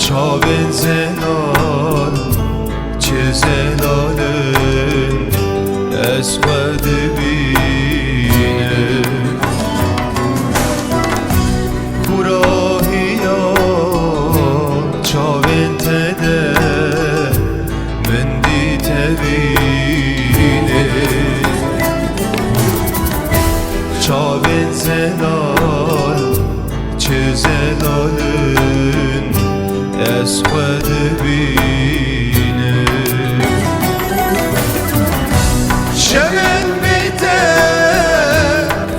çaven zelal çezelalın esved bine Kurahiya çaven tede mendi tevine çaven zelal çezelalın esved bine şeren beyte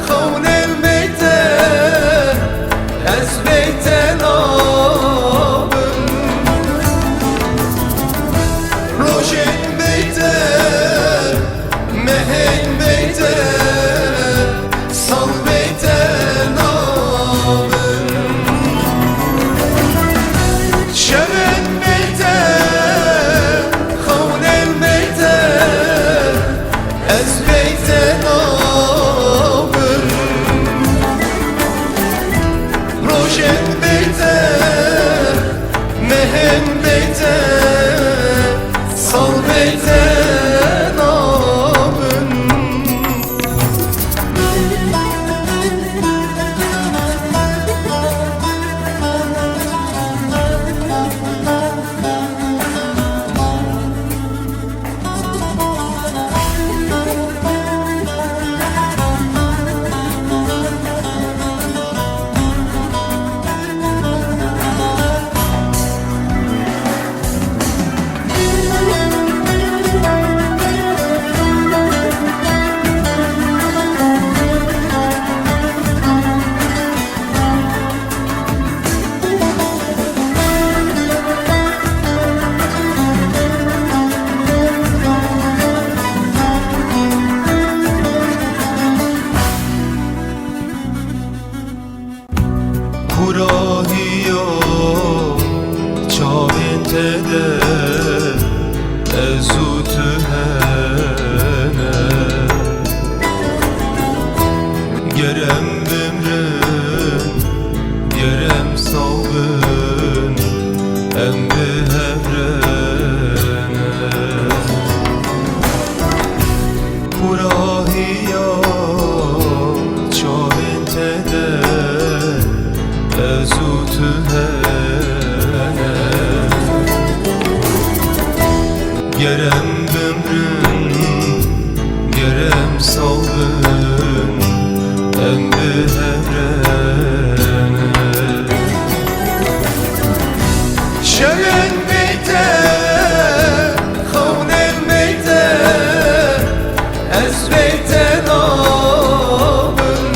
kavnen beyte ez beyte nabın rojen beyte mehen beyte sal beyte nabın şeren beyte kavnen beyte ez beyte nabın rojen beyte mehen beyte sal beyte nabın Kurahiya çaven tede ezut hene gerem bimrin gerem savın emri hevrene Kurahiya çaven tede ezut hene gerem bimrin gerem savın emri hevrene şeren beyte kavnen beyte ez beyte nabın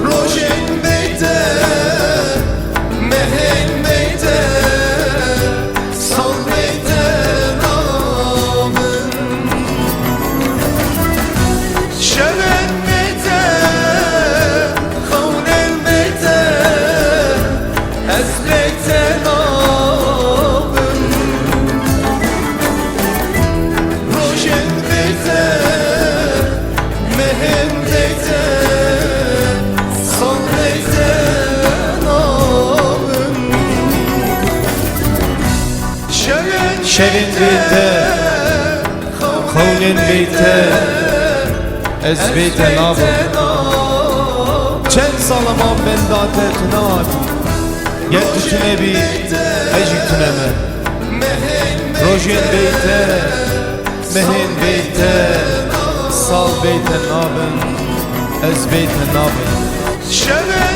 rojen beyte mehen beyte sal beyte nabın şeren beyte kavnen beyte ez beyte nabın rojen beyte mehen beyte sal beyte nabın şeren beyte kavnen beyte ez beyte nabın çen salaman bendate tünar gel tütüne bir ecik tüneme rojen beyte mehen beyte sal beyte nabın ez beyte nabın şeren